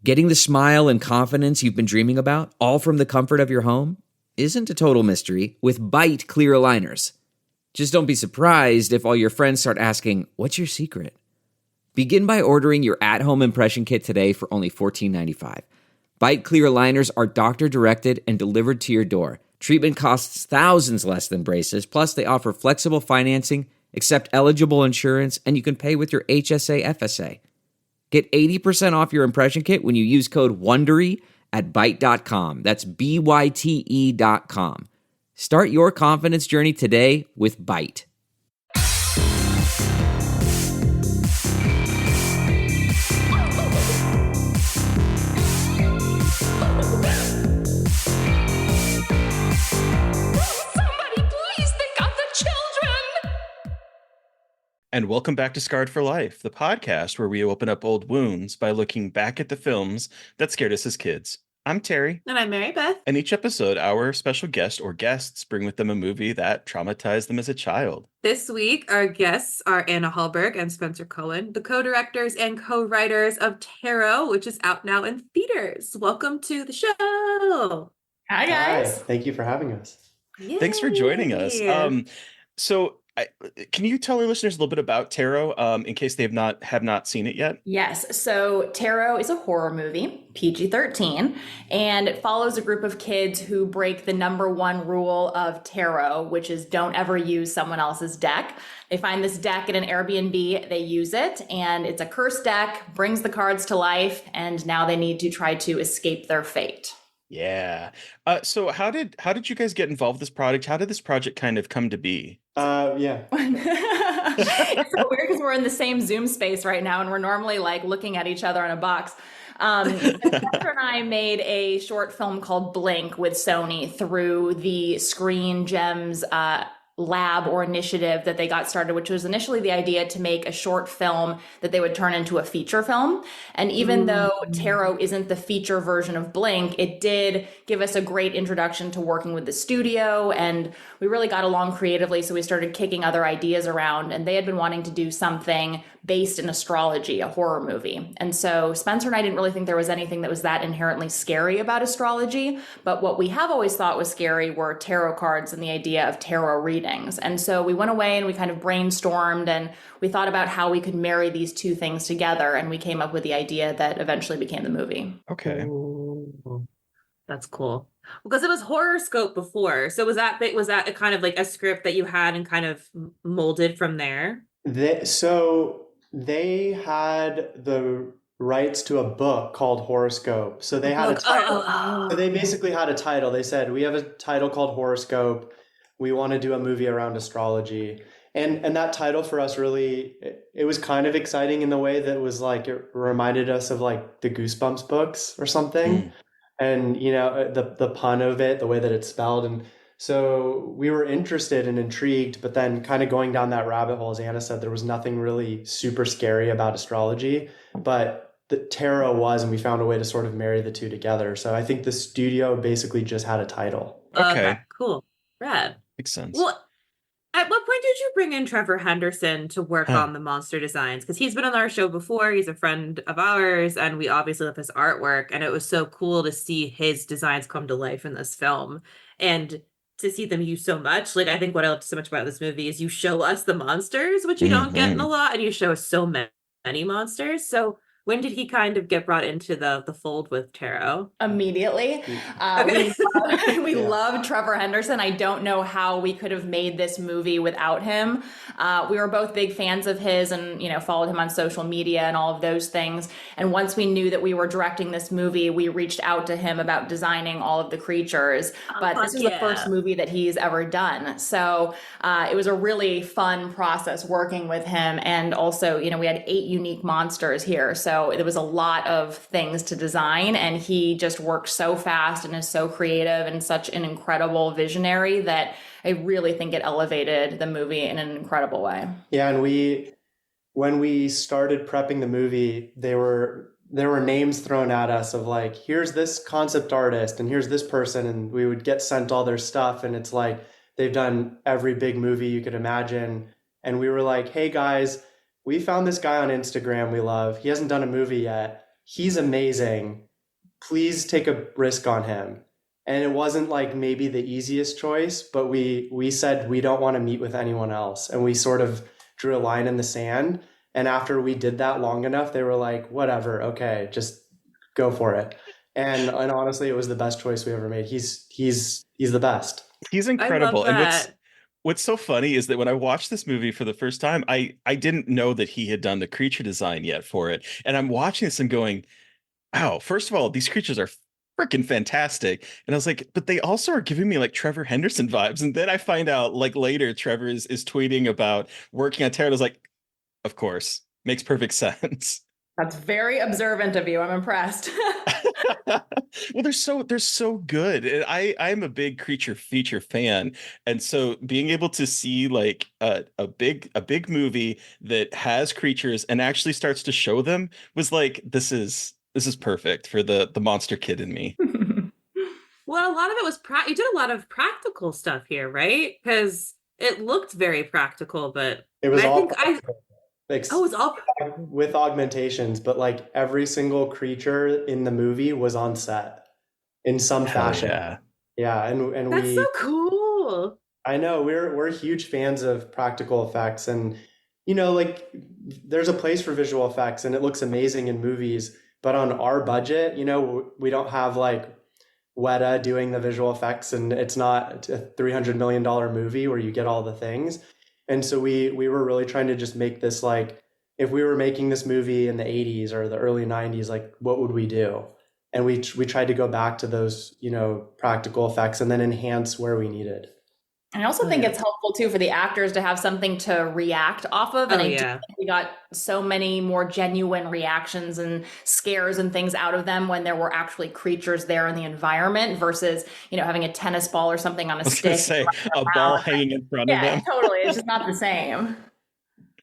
Getting the smile and confidence you've been dreaming about, all from the comfort of your home, isn't a total mystery with Bite clear aligners. Just don't be surprised if all your friends start asking, "What's your secret?" Begin by ordering your at-home impression kit today for only $14.95. Bite clear aligners are doctor-directed and delivered to your door. Treatment costs thousands less than braces, plus they offer flexible financing, accept eligible insurance, and you can pay with your HSA FSA. Get 80% off your impression kit when you use code WONDERY at Byte.com. That's BYTE.com. Start your confidence journey today with Byte. And welcome back to Scarred for Life, the podcast where we open up old wounds by looking back at the films that scared us as kids. I'm Terry. And I'm Mary Beth. And each episode, our special guest or guests bring with them a movie that traumatized them as a child. This week, our guests are Anna Halberg and Spenser Cohen, the co-directors and co-writers of Tarot, which is out now in theaters. Welcome to the show. Hi, guys. Hi. Thank you for having us. Yay. Thanks for joining us. Can you tell our listeners a little bit about Tarot in case they have not seen it yet? Yes. So Tarot is a horror movie, PG-13, and it follows a group of kids who break the number one rule of Tarot, which is don't ever use someone else's deck. They find this deck at an Airbnb, they use it, and it's a cursed deck, brings the cards to life, and now they need to try to escape their fate. Yeah. So how did you guys get involved with this project? How did this project kind of come to be? Yeah. It's so weird because we're in the same Zoom space right now, and we're normally like looking at each other in a box. Spencer and I made a short film called Blink with Sony through the Screen Gems lab or initiative that they got started, which was initially the idea to make a short film that they would turn into a feature film. And even though Tarot isn't the feature version of Blink, it did give us a great introduction to working with the studio, and we really got along creatively. So we started kicking other ideas around, and they had been wanting to do something based in astrology, a horror movie. And so Spencer and I didn't really think there was anything that was that inherently scary about astrology, but what we have always thought was scary were tarot cards and the idea of tarot readings. And so we went away and we kind of brainstormed and we thought about how we could marry these two things together, and we came up with the idea that eventually became the movie. Okay. Ooh, that's cool. Because it was Horoscope before. So was that a kind of like a script that you had and kind of molded from there? They had the rights to a book called Horoscope. So they had a title. So they basically had a title. They said, we have a title called Horoscope. We want to do a movie around astrology. And that title for us really, it was kind of exciting in the way that it was like, it reminded us of like the Goosebumps books or something. And, you know, the pun of it, the way that it's spelled. And so we were interested and intrigued, but then kind of going down that rabbit hole, as Anna said, there was nothing really super scary about astrology, but the tarot was, and we found a way to sort of marry the two together. So I think the studio basically just had a title. Okay. Cool. Rad. Makes sense. Well, at what point did you bring in Trevor Henderson to work on the monster designs? Because he's been on our show before. He's a friend of ours, and we obviously love his artwork. And it was so cool to see his designs come to life in this film and to see them used so much. Like, I think what I loved so much about this movie is you show us the monsters, which you don't get in a lot, and you show us so many monsters. So when did he kind of get brought into the fold with Tarot? Immediately. We love Trevor Henderson. I don't know how we could have made this movie without him. We were both big fans of his and, you know, followed him on social media and all of those things. And once we knew that we were directing this movie, we reached out to him about designing all of the creatures. But this is the first movie that he's ever done. So it was a really fun process working with him. And also, you know, we had 8 unique monsters here. So there was a lot of things to design, and he just works so fast and is so creative and such an incredible visionary that I really think it elevated the movie in an incredible way. Yeah, and when we started prepping the movie, there were names thrown at us of like, here's this concept artist and here's this person, and we would get sent all their stuff, and it's like they've done every big movie you could imagine. And we were like, hey guys, we found this guy on Instagram we love. He hasn't done a movie yet. he's amazing. Please take a risk on him. And it wasn't like maybe the easiest choice, but we said we don't want to meet with anyone else. And we sort of drew a line in the sand. And after we did that long enough, they were like, whatever, okay, just go for it. And honestly, it was the best choice we ever made. He's the best. He's incredible. And what's so funny is that when I watched this movie for the first time, I didn't know that he had done the creature design yet for it. And I'm watching this and going, wow, first of all, these creatures are freaking fantastic. And I was like, but they also are giving me like Trevor Henderson vibes. And then I find out like later Trevor is tweeting about working on Terror. I was like, of course, makes perfect sense. That's very observant of you. I'm impressed. Well, they're so good. And I'm a big creature feature fan, and so being able to see like a big movie that has creatures and actually starts to show them was like, this is perfect for the monster kid in me. Well, a lot of it was you did a lot of practical stuff here, right? Because it looked very practical, but it was it's all with augmentations, but like every single creature in the movie was on set in some fashion. Yeah, and that's so cool. I know we're huge fans of practical effects, and like there's a place for visual effects, and it looks amazing in movies. But on our budget, we don't have like Weta doing the visual effects, and it's not a $300 million movie where you get all the things. And so we were really trying to just make this like, if we were making this movie in the 80s or the early 90s, like what would we do? And we tried to go back to those, practical effects and then enhance where we needed. I also think it's helpful too for the actors to have something to react off of. And I think we got so many more genuine reactions and scares and things out of them when there were actually creatures there in the environment versus, having a tennis ball or something on a stick. I was gonna say a ball hanging in front of them. Yeah, totally. It's just not the same.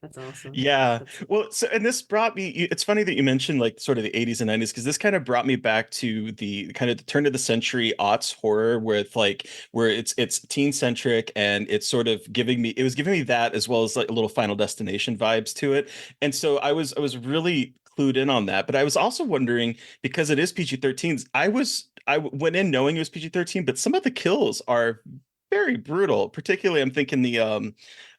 That's awesome. Yeah. Well, so, and this brought me, it's funny that you mentioned like sort of the 80s and 90s, because this kind of brought me back to the kind of the turn of the century aughts horror with like, where it's teen centric and it's sort of giving me that as well as like a little Final Destination vibes to it. And so I was really clued in on that, but I was also wondering, because it is PG-13s, I went in knowing it was PG-13, but some of the kills are very brutal. Particularly, I'm thinking the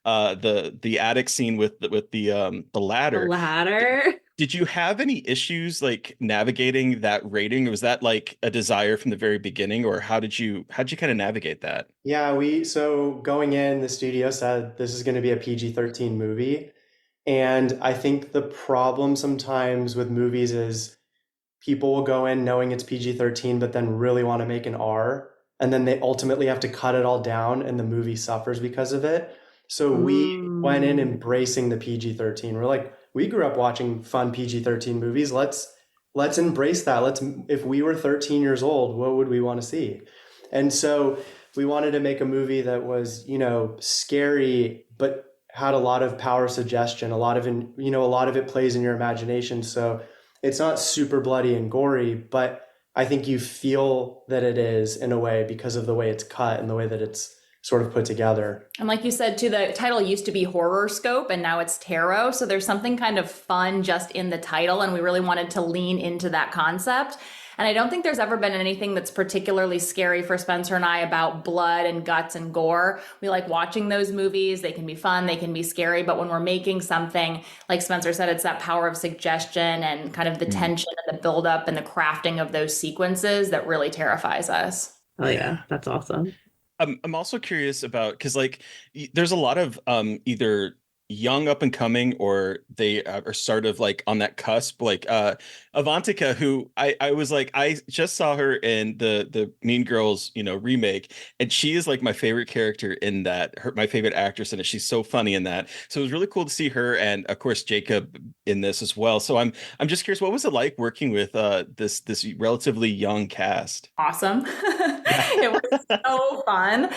attic scene with the ladder. The ladder. Did you have any issues like navigating that rating? Was that like a desire from the very beginning, or how'd you kind of navigate that? Yeah, so going in, the studio said this is going to be a PG-13 movie. And I think the problem sometimes with movies is people will go in knowing it's PG-13, but then really want to make an R. And then they ultimately have to cut it all down and the movie suffers because of it. So we went in embracing the PG-13. We're like, we grew up watching fun PG-13 movies. Let's embrace that. If we were 13 years old, what would we want to see? And so we wanted to make a movie that was, scary, but had a lot of power suggestion. A lot of it plays in your imagination. So it's not super bloody and gory, but I think you feel that it is in a way because of the way it's cut and the way that it's sort of put together. And like you said, too, the title used to be Horror Scope and now it's Tarot. So there's something kind of fun just in the title. And we really wanted to lean into that concept. And I don't think there's ever been anything that's particularly scary for Spenser and I about blood and guts and gore. We like watching those movies. They can be fun, they can be scary. But when we're making something, like Spenser said, it's that power of suggestion and kind of the tension and the buildup and the crafting of those sequences that really terrifies us. Oh yeah, that's awesome. I'm also curious about, because like there's a lot of either young up and coming or they are sort of like on that cusp, like Avantika, who I was like, I just saw her in the Mean Girls remake, and she is like my favorite character in that, my favorite actress in it. She's so funny in that, so it was really cool to see her, and of course Jacob in this as well. So I'm just curious, what was it like working with this relatively young cast? Awesome. It was so fun.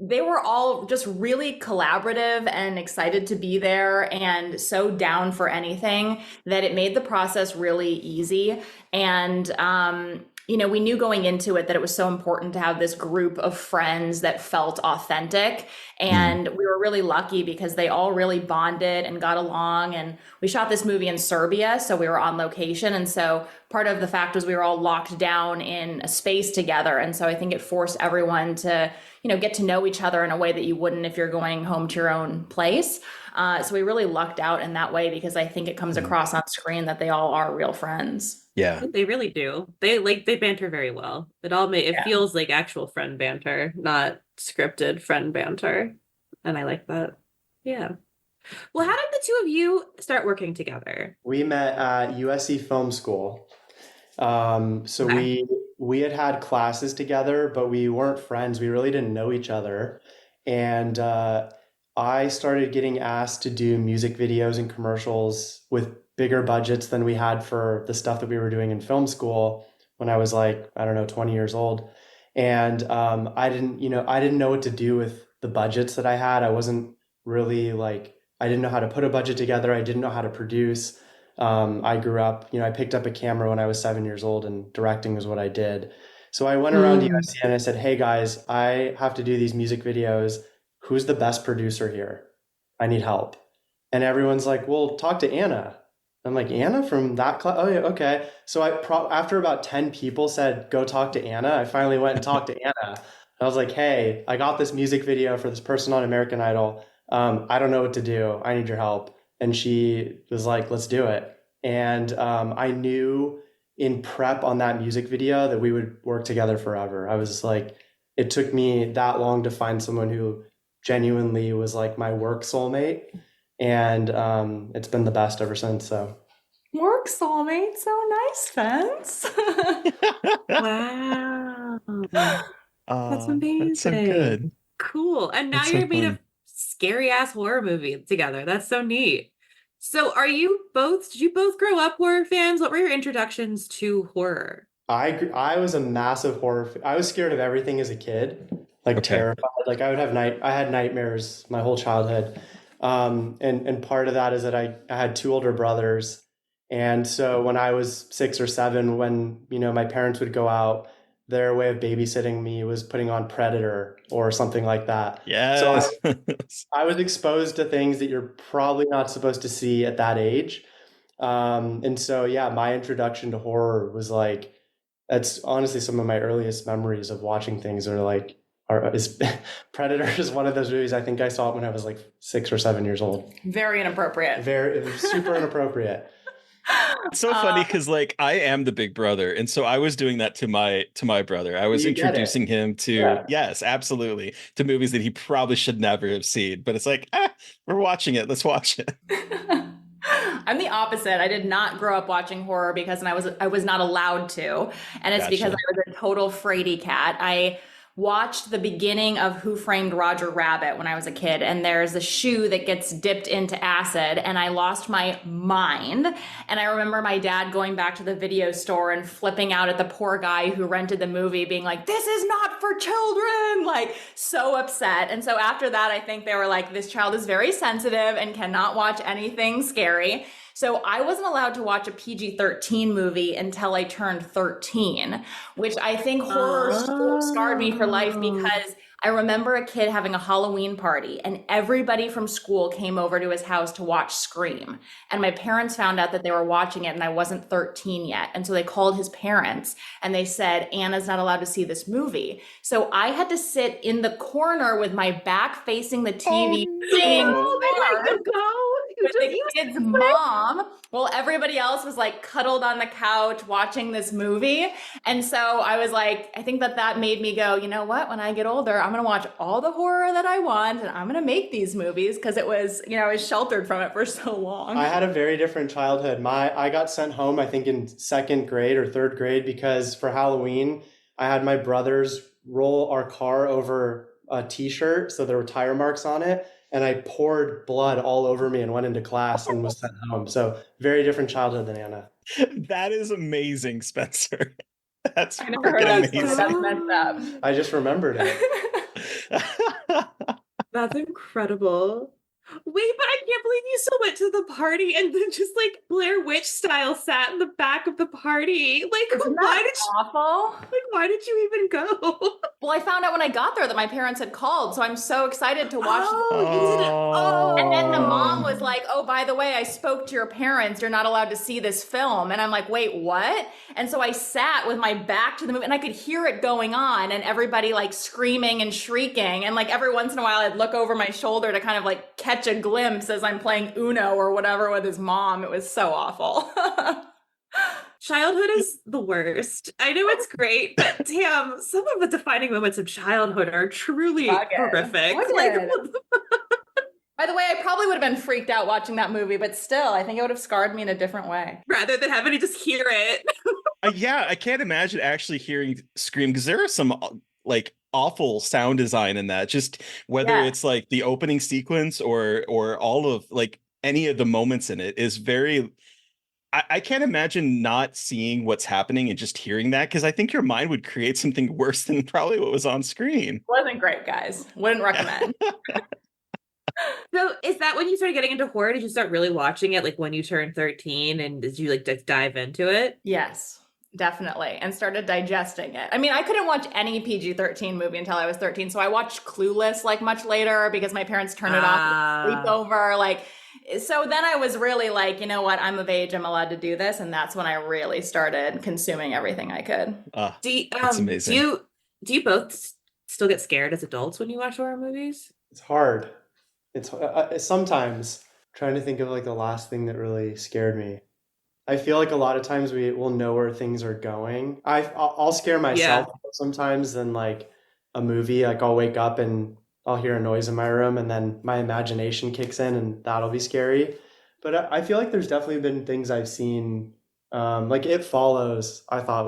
They were all just really collaborative and excited to be there and so down for anything that it made the process really easy. And, we knew going into it that it was so important to have this group of friends that felt authentic. And we were really lucky because they all really bonded and got along. And we shot this movie in Serbia, so we were on location. And so part of the fact was we were all locked down in a space together. And so I think it forced everyone to, get to know each other in a way that you wouldn't if you're going home to your own place. So we really lucked out in that way because I think it comes across on screen that they all are real friends. Yeah, They really do. They banter very well. It feels like actual friend banter, not scripted friend banter. And I like that. Yeah. Well, how did the two of you start working together? We met at USC Film School. So Okay. we had classes together, but we weren't friends. We really didn't know each other. And I started getting asked to do music videos and commercials with bigger budgets than we had for the stuff that we were doing in film school when I was like, I don't know, 20 years old. And I didn't know what to do with the budgets that I had. I wasn't really I didn't know how to put a budget together. I didn't know how to produce. I grew up, I picked up a camera when I was 7 years old and directing was what I did. So I went around USC and I said, hey guys, I have to do these music videos. Who's the best producer here? I need help. And everyone's like, well, talk to Anna. I'm like, Anna from that class? Oh, yeah, okay. So after about 10 people said, go talk to Anna, I finally went and talked to Anna. I was like, hey, I got this music video for this person on American Idol. I don't know what to do. I need your help. And she was like, let's do it. And I knew in prep on that music video that we would work together forever. I was like, it took me that long to find someone who genuinely was like my work soulmate. And it's been the best ever since. So Work soulmate, so nice, Spence. Wow. That's amazing. That's so good. Cool. And now That's so you're made fun. a scary ass horror movie together. That's so neat. So did you both grow up horror fans? What were your introductions to horror? I was a massive I was scared of everything as a kid, Okay. terrified. I had nightmares my whole childhood. And part of that is that I had two older brothers. And so when I was 6 or 7, when, my parents would go out, their way of babysitting me was putting on Predator or something like that. Yes. So I was exposed to things that you're probably not supposed to see at that age. And so, yeah, my introduction to horror was that's honestly some of my earliest memories of watching things is Predator is one of those movies. I think I saw it when I was 6 or 7 years old. Very inappropriate. It was super inappropriate. It's so funny because I am the big brother, and so I was doing that to my brother. I was introducing him to yes, absolutely, to movies that he probably should never have seen. But it's we're watching it. Let's watch it. I'm the opposite. I did not grow up watching horror because I was not allowed to, and it's because I was a total fraidy cat. I watched the beginning of Who Framed Roger Rabbit when I was a kid, and there's a shoe that gets dipped into acid, and I lost my mind. And I remember my dad going back to the video store and flipping out at the poor guy who rented the movie, being like, this is not for children, so upset. And so after that, I think they were like, this child is very sensitive and cannot watch anything scary. So I wasn't allowed to watch a PG-13 movie until I turned 13, which I think horror scarred me for life because I remember a kid having a Halloween party and everybody from school came over to his house to watch Scream. And my parents found out that they were watching it and I wasn't 13 yet. And so they called his parents and they said, Anna's not allowed to see this movie. So I had to sit in the corner with my back facing the TV. With the kid's mom, while everybody else was cuddled on the couch watching this movie. And so I was I think that made me go, you know what, when I get older, I'm going to watch all the horror that I want and I'm going to make these movies because it was, I was sheltered from it for so long. I had a very different childhood. I got sent home, I think in 2nd grade or 3rd grade, because for Halloween, I had my brothers roll our car over a t-shirt. So there were tire marks on it. And I poured blood all over me and went into class and was sent home. So very different childhood than Anna. That is amazing, Spencer. That's I never heard that amazing. That's messed up. I just remembered it. That's incredible. Wait, but I can't believe you still went to the party and then just like Blair Witch style sat in the back of the party. Like, Isn't why that did you, awful? like, why did you even go? Well, I found out when I got there that my parents had called, so I'm so excited to watch. Oh, you didn't. And then the mom Oh, was like, "Oh, by the way, I spoke to your parents. You're not allowed to see this film." And I'm like, "Wait, what?" And so I sat with my back to the movie and I could hear it going on and everybody like screaming and shrieking. And like every once in a while I'd look over my shoulder to kind of like catch a glimpse as I'm playing Uno or whatever with his mom. It was so awful. childhood is the worst. I know it's great, but damn, some of the defining moments of childhood are truly horrific. Like, what the By the way, I probably would have been freaked out watching that movie, but still, I think it would have scarred me in a different way. rather than having to just hear it. Yeah, I can't imagine actually hearing Scream because there are some like awful sound design in that. Just whether it's like the opening sequence or all of like any of the moments in it is very. I can't imagine not seeing what's happening and just hearing that because I think your mind would create something worse than probably what was on screen. Wasn't great, guys. Wouldn't recommend. So is that when you started getting into horror? Did you start really watching it like when you turned 13 and did you like just dive into it? Yes, definitely. And started digesting it. I mean, I couldn't watch any PG-13 movie until I was 13. So I watched Clueless like much later because my parents turned it off at sleepover. Like, so then I was really like, you know what? I'm of age. I'm allowed to do this. And that's when I really started consuming everything I could. That's amazing. Do you both still get scared as adults when you watch horror movies? It's hard. It's sometimes trying to think of like the last thing that really scared me. I feel like a lot of times we will know where things are going. I'll scare myself sometimes than like a movie. Like I'll wake up and I'll hear a noise in my room and then my imagination kicks in and that'll be scary. But I feel like there's definitely been things I've seen, like It Follows, I thought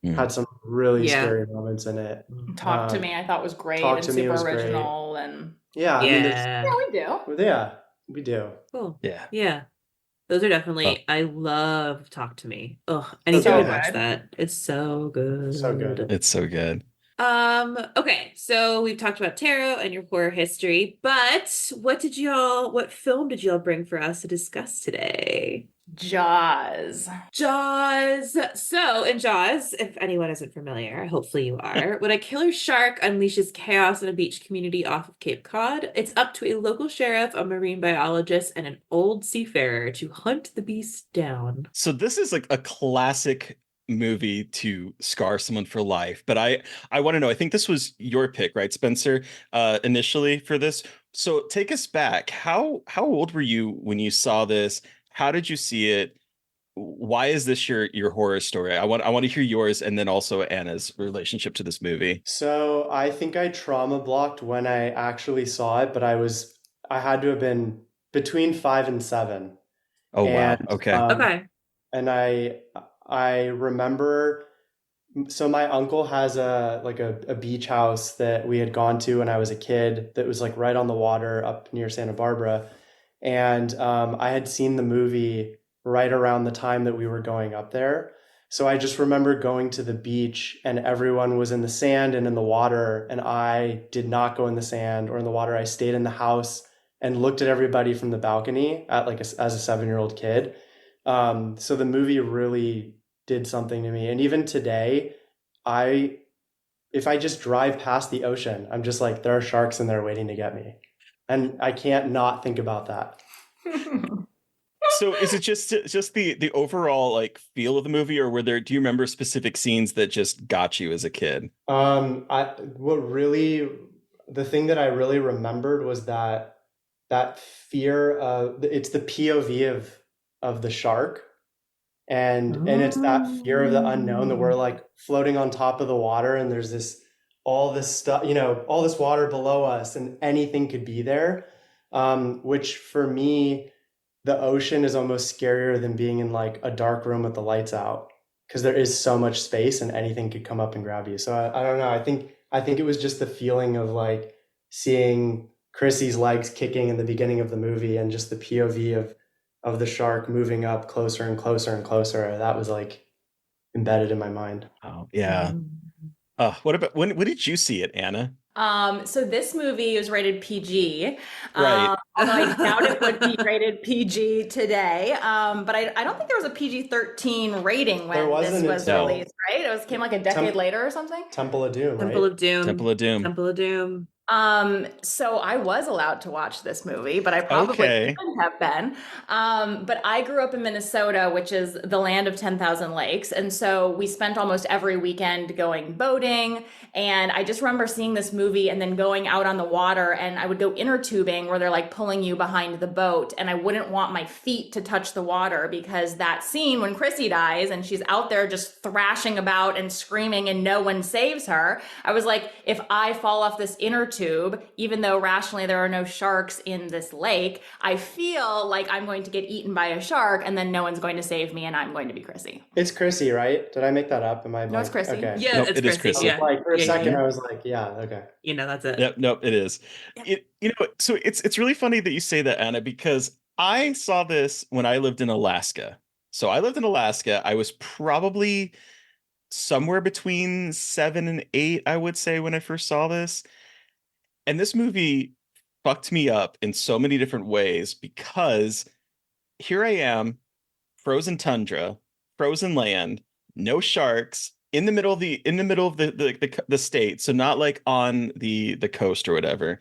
had some really scary moments in it. Talk to Me, I thought was great Talk and to Me super was original. great. And Yeah, I mean, we do. Yeah, we do. Cool. Yeah. Yeah. Those are definitely, I love Talk to Me. Oh, I need to watch that. It's so good. So good. It's so good. Okay, so we've talked about tarot and your horror history, but what film did y'all bring for us to discuss today? Jaws. So in Jaws, if anyone isn't familiar, hopefully you are, when a killer shark unleashes chaos in a beach community off of Cape Cod, it's up to a local sheriff, a marine biologist, and an old seafarer to hunt the beast down. So this is like a classic movie to scar someone for life. But I want to know, I think this was your pick, right, Spenser, initially for this. So take us back. How old were you when you saw this? How did you see it? Why is this your horror story? I want to hear yours and then also Anna's relationship to this movie. So I think I trauma blocked when I actually saw it, but I had to have been between 5 and 7. Oh, wow. Okay. Okay. And I remember, so my uncle has a beach house that we had gone to when I was a kid that was like right on the water up near Santa Barbara. And I had seen the movie right around the time that we were going up there. So I just remember going to the beach and everyone was in the sand and in the water. And I did not go in the sand or in the water. I stayed in the house and looked at everybody from the balcony as a 7-year-old kid. So the movie really did something to me. And even today, if I just drive past the ocean, I'm just like, there are sharks in there waiting to get me. And I can't not think about that. So is it just the overall like feel of the movie, or do you remember specific scenes that just got you as a kid? The thing that I really remembered was that fear of, it's the POV of the shark. And it's that fear of the unknown that we're like floating on top of the water and there's all this stuff, all this water below us and anything could be there. Which for me, the ocean is almost scarier than being in like a dark room with the lights out because there is so much space and anything could come up and grab you. So I don't know. I think it was just the feeling of like seeing Chrissy's legs kicking in the beginning of the movie and just the POV of the shark moving up closer and closer and closer. That was like embedded in my mind. Oh, yeah. What about when did you see it, Anna? So this movie was rated PG, Right. although I doubt it would be rated PG today. But I don't think there was a PG-13 rating There when this wasn't was No. until released, right? Came like a decade later or something. Temple of Doom, Temple right? of Doom. Temple of Doom. Temple of Doom. So I was allowed to watch this movie, but I probably Okay. shouldn't have been. But I grew up in Minnesota, which is the land of 10,000 lakes. And so we spent almost every weekend going boating. And I just remember seeing this movie and then going out on the water, and I would go inner tubing where they're like pulling you behind the boat. And I wouldn't want my feet to touch the water, because that scene when Chrissy dies and she's out there just thrashing about and screaming and no one saves her, I was like, if I fall off this inner tube, even though rationally there are no sharks in this lake, I feel like I'm going to get eaten by a shark and then no one's going to save me and I'm going to be Chrissy. It's Chrissy, right? Did I make that up? Am I No, it's Chrissy. Okay. Yeah, Nope, it's it is Chrissy. Chrissy. Yeah. Like for a Yeah, second, yeah. I was like, yeah, okay. That's it. Yep, nope, it is. So it's really funny that you say that, Anna, because I saw this when I lived in Alaska. So I lived in Alaska. I was probably somewhere between 7 and 8, I would say, when I first saw this. And this movie fucked me up in so many different ways, because here I am, frozen tundra, frozen land, no sharks, in the middle of the state, so not like on the coast or whatever.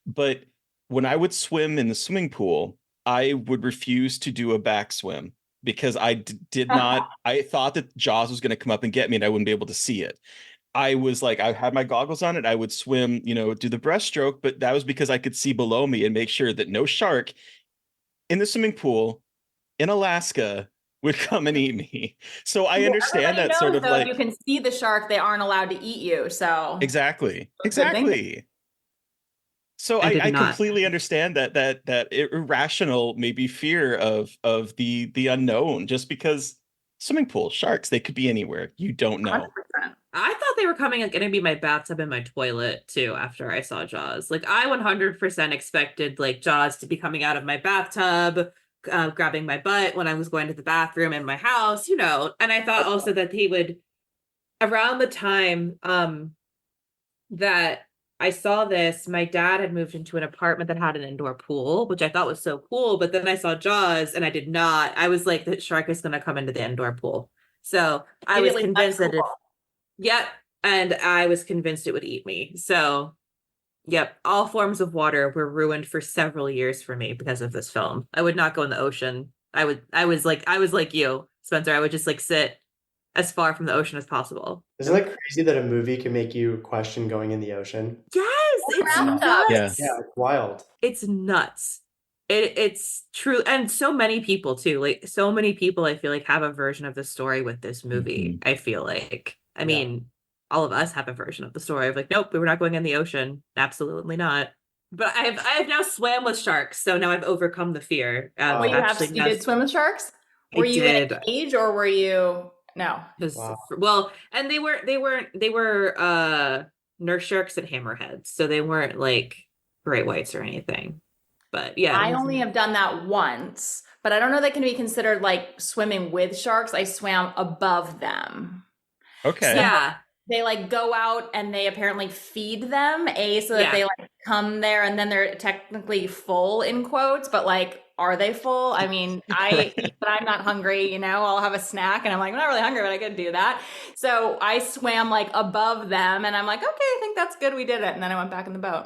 But when I would swim in the swimming pool, I would refuse to do a back swim because did not. I thought that Jaws was going to come up and get me, and I wouldn't be able to see it. I was like, I had my goggles on it. I would swim, do the breaststroke, but that was because I could see below me and make sure that no shark in the swimming pool in Alaska would come and eat me. So I understand Everybody that sort knows, of though, like, if you can see the shark, they aren't allowed to eat you. So exactly. Good thing. So I did I not. completely understand that irrational maybe fear of the unknown, just because swimming pool sharks, they could be anywhere. You don't know. 100%. I thought they were going to be my bathtub and my toilet too after I saw Jaws. Like, I 100% expected like Jaws to be coming out of my bathtub, grabbing my butt when I was going to the bathroom in my house, and I thought also that he would, around the time that I saw this, my dad had moved into an apartment that had an indoor pool, which I thought was so cool. But then I saw Jaws and I did not. I was like, the shark is going to come into the indoor pool. So I was convinced that yep. And I was convinced it would eat me. So, yep. All forms of water were ruined for several years for me because of this film. I would not go in the ocean. I was like you, Spencer. I would just like sit as far from the ocean as possible. Isn't it crazy that a movie can make you question going in the ocean? Yes, it's Round nuts. Yeah. Yeah, it's wild. It's nuts. It's true. And so many people too. Like, so many people I feel like have a version of the story with this movie. I feel like. I mean, all of us have a version of the story of like, nope, we were not going in the ocean. Absolutely not. But I have now swam with sharks, so now I've overcome the fear. You did swim with sharks? Were you in a cage or were you no? Wow. Well, and they were nurse sharks and hammerheads, so they weren't like great whites or anything. But yeah, I only have done that once, but I don't know that can be considered like swimming with sharks. I swam above them. Okay. So yeah. they like go out and they apparently feed them, so that they like come there and then they're technically full in quotes, but like, are they full? I mean, I eat, but I'm not hungry, I'll have a snack and I'm like, I'm not really hungry, but I could do that. So I swam like above them and I'm like, okay, I think that's good. We did it. And then I went back in the boat.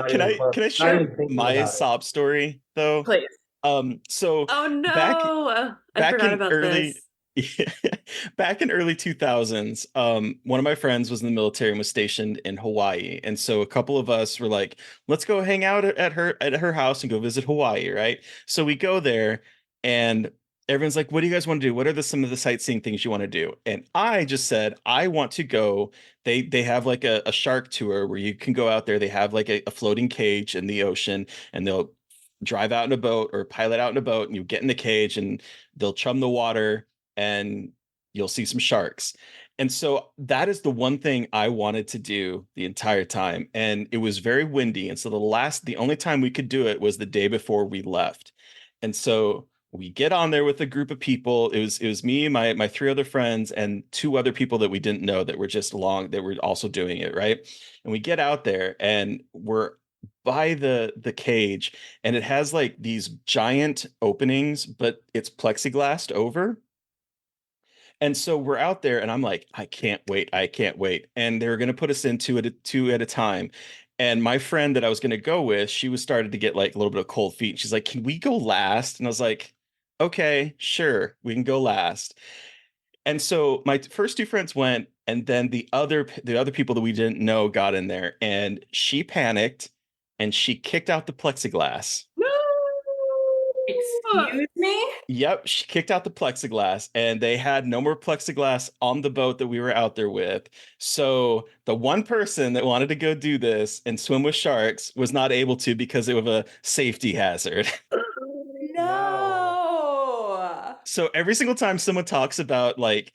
Can I share my sob story though? Please. So Oh no, I back forgot in about early this. back in early 2000s, one of my friends was in the military and was stationed in Hawaii, and so a couple of us were like, let's go hang out at her house and go visit Hawaii, right? So we go there and everyone's like, what do you guys want to do? What are some of the sightseeing things you want to do? And I just said, I want to go. They have like a shark tour where you can go out there. They have like a floating cage in the ocean, and they'll drive out in a boat or pilot out in a boat, and you get in the cage and they'll chum the water and you'll see some sharks. And so that is the one thing I wanted to do the entire time. And it was very windy. And so the only time we could do it was the day before we left. And so We get on there with a group of people. It was me, my three other friends, and two other people that we didn't know that were just along that were also doing it, right? And we get out there and we're by the cage, and it has like these giant openings, but it's plexiglassed over. And so we're out there, and I'm like, I can't wait. I can't wait. And they were going to put us into it two at a time. And my friend that I was going to go with, she was started to get like a little bit of cold feet. She's like, can we go last? And I was like, okay, sure, we can go last. And so my first two friends went, and then the other people that we didn't know got in there, and she panicked and she kicked out the plexiglass. No. Excuse me? Yep, she kicked out the plexiglass, and they had no more plexiglass on the boat that we were out there with. So the one person that wanted to go do this and swim with sharks was not able to because it was a safety hazard. No. So every single time someone talks about like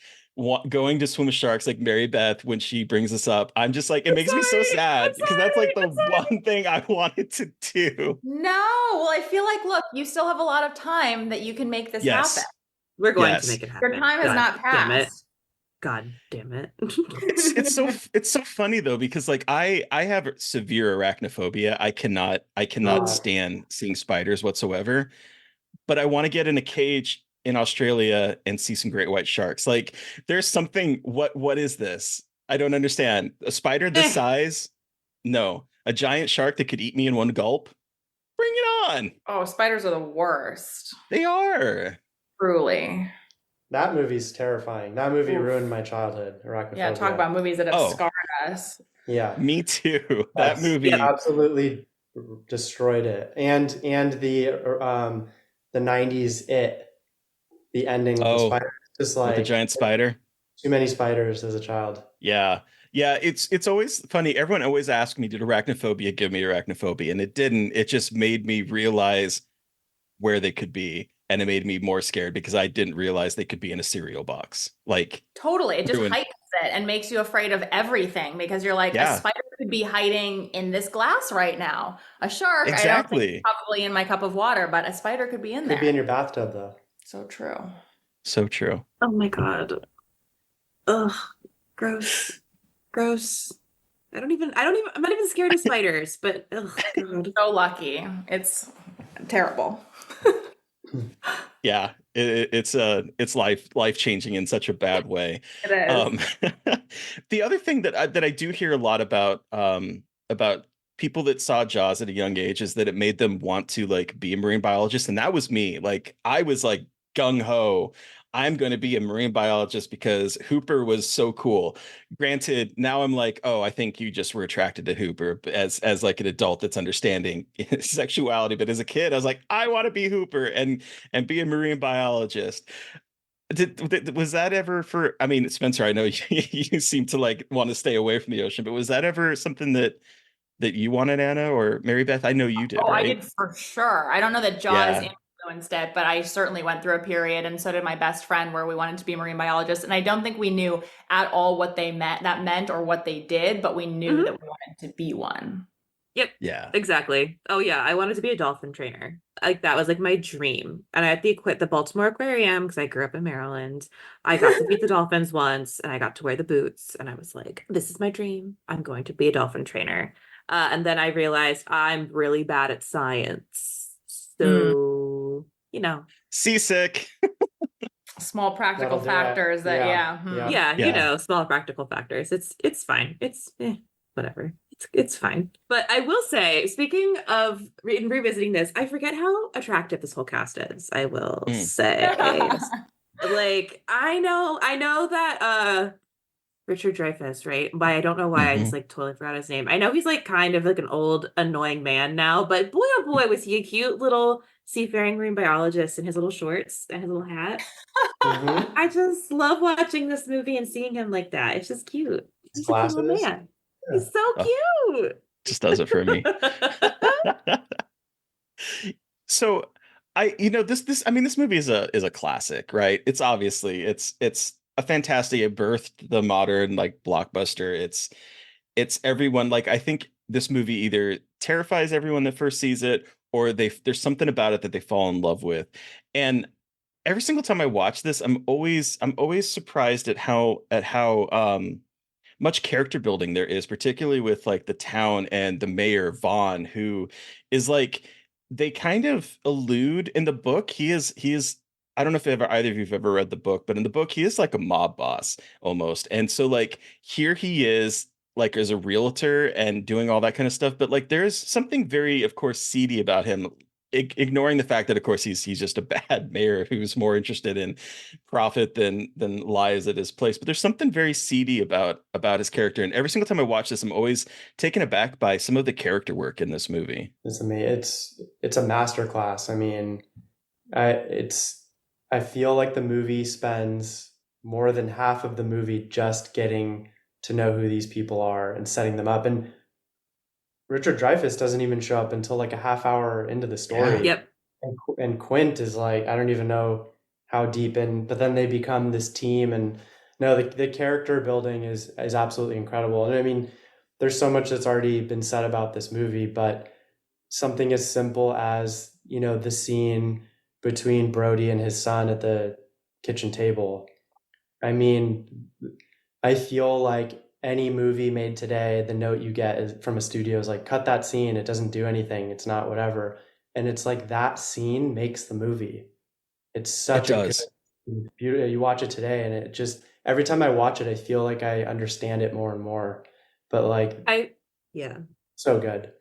going to swim with sharks, like Mary Beth, when she brings this up, I'm just like, it makes me so sad because that's like the one thing I wanted to do. No. Well, I feel like, look, you still have a lot of time that you can make this Yes. happen. We're going Yes. to make it happen. Your time has God not damn it. passed. God damn it. It's so funny though, because like I have severe arachnophobia. I cannot stand seeing spiders whatsoever. But I want to get in a cage in Australia and see some great white sharks. Like there's something, what is this? I don't understand. A spider this size? No. A giant shark that could eat me in one gulp? Bring it on. Oh, spiders are the worst. They are. Truly. That movie's terrifying. That movie Oof. ruined my childhood. Arachnophobia. Yeah, talk about movies that have Oh. scarred us. Yeah. Me too. That That's- movie. yeah, absolutely destroyed it. And the 90s It, the ending with the spider, just With like the giant spider. too many spiders as a child. Yeah. Yeah, it's always funny. Everyone always asks me, did arachnophobia give me arachnophobia? And it didn't. It just made me realize where they could be. And it made me more scared because I didn't realize they could be in a cereal box. Like Totally. It just ruined- heightens it and makes you afraid of everything because you're like, Yeah. a spider could be hiding in this glass right now. A shark, I don't Exactly. think is probably in my cup of water, but a spider could be in Could there. be in your bathtub though. So true. So true. Oh my God. Ugh. Gross. Gross. I'm not even scared of spiders, but ugh, God. So lucky. It's terrible. Yeah, it's life changing in such a bad way. It is. The other thing that I do hear a lot about people that saw Jaws at a young age is that it made them want to like be a marine biologist, and that was me. Like I was like gung ho. I'm going to be a marine biologist because Hooper was so cool. Granted, now I'm like, oh, I think you just were attracted to Hooper as like an adult that's understanding sexuality. But as a kid, I was like, I want to be Hooper and be a marine biologist. Was that ever for? I mean, Spencer, I know you seem to like want to stay away from the ocean, but was that ever something that you wanted, Anna, or Mary Beth? I know you did. Oh, right? I did for sure. I don't know that Jaws Yeah. influenced it, but I certainly went through a period, and so did my best friend, where we wanted to be marine biologists. And I don't think we knew at all what that meant or what they did, but we knew that we wanted to be one. Yep. Yeah. Exactly. Oh yeah, I wanted to be a dolphin trainer. Like that was like my dream. And at the Baltimore Aquarium, because I grew up in Maryland, I got to feed the dolphins once, and I got to wear the boots, and I was like, "This is my dream. I'm going to be a dolphin trainer." And then I realized I'm really bad at science, so Seasick. Small practical That'll do it. small Yeah. yeah, small practical factors. It's fine. It's whatever. It's fine. But I will say, speaking of revisiting this, I forget how attractive this whole cast is. I will say, like, I know that Richard Dreyfuss, right? But I don't know why I just like totally forgot his name. I know he's like kind of like an old annoying man now, but boy oh boy was he a cute little seafaring marine biologist in his little shorts and his little hat. Mhm. I just love watching this movie and seeing him like that. It's just cute. He's a cute little Glasses. man. He's so cute. Just does it for me. So this movie is a classic, right? It's obviously it's a fantastic. It birthed the modern like blockbuster. It's everyone, like I think this movie either terrifies everyone that first sees it or there's something about it that they fall in love with. And every single time I watch this, I'm always surprised at how much character building there is, particularly with like the town and the mayor Vaughn, who is like, they kind of allude in the book. He is I don't know if either of you have ever read the book, but in the book he is like a mob boss almost. And so like here he is like as a realtor and doing all that kind of stuff, but like there's something very, of course, seedy about him. Ignoring the fact that, of course, he's just a bad mayor who's more interested in profit than lives at his place. But there's something very seedy about his character, and every single time I watch this, I'm always taken aback by some of the character work in this movie. It's amazing. It's a masterclass. I mean, I feel like the movie spends more than half of the movie just getting to know who these people are and setting them up. And Richard Dreyfuss doesn't even show up until like a half hour into the story. Yep. And Quint is like, I don't even know how deep in, but then they become this team. And no, the character building is absolutely incredible. And I mean, there's so much that's already been said about this movie, but something as simple as, you know, the scene between Brody and his son at the kitchen table. I mean, I feel like any movie made today, the note you get is from a studio is like, cut that scene. It doesn't do anything. It's not whatever. And it's like that scene makes the movie. It's such a good, beautiful. You watch it today, and it just, every time I watch it, I feel like I understand it more and more. But like, yeah, so good.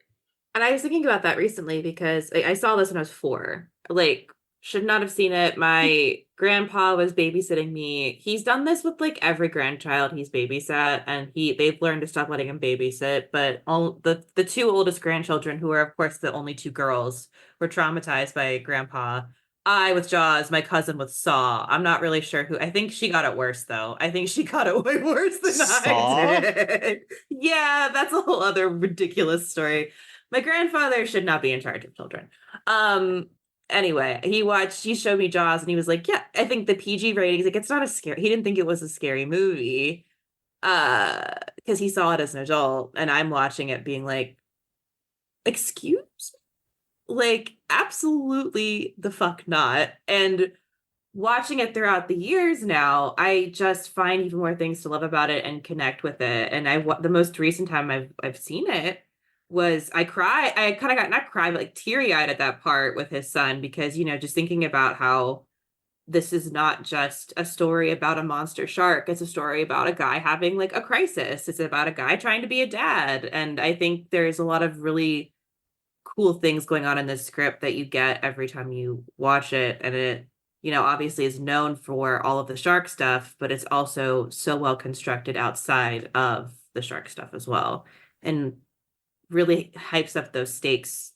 And I was thinking about that recently because I saw this when I was 4. Like, should not have seen it. My grandpa was babysitting me. He's done this with like every grandchild he's babysat, and they've learned to stop letting him babysit. But all the 2 oldest grandchildren, who are of course the only 2 girls, were traumatized by grandpa. I with Jaws, my cousin with Saw. I'm not really sure who. I think she got it worse though. I think she got it way worse than I did. Yeah, that's a whole other ridiculous story. My grandfather should not be in charge of children. Anyway, he showed me Jaws, and he was like, yeah, I think the PG ratings, like, it's not a scary, he didn't think it was a scary movie, because he saw it as an adult, and I'm watching it being like, excuse me? Like, absolutely the fuck not. And watching it throughout the years now, I just find even more things to love about it and connect with it. And the most recent time I've seen it was I kind of got, not cry, but like teary-eyed at that part with his son, because, you know, just thinking about how this is not just a story about a monster shark. It's a story about a guy having like a crisis. It's about a guy trying to be a dad. And I think there's a lot of really cool things going on in this script that you get every time you watch it. And it, you know, obviously is known for all of the shark stuff, but it's also so well constructed outside of the shark stuff as well. And really hypes up those stakes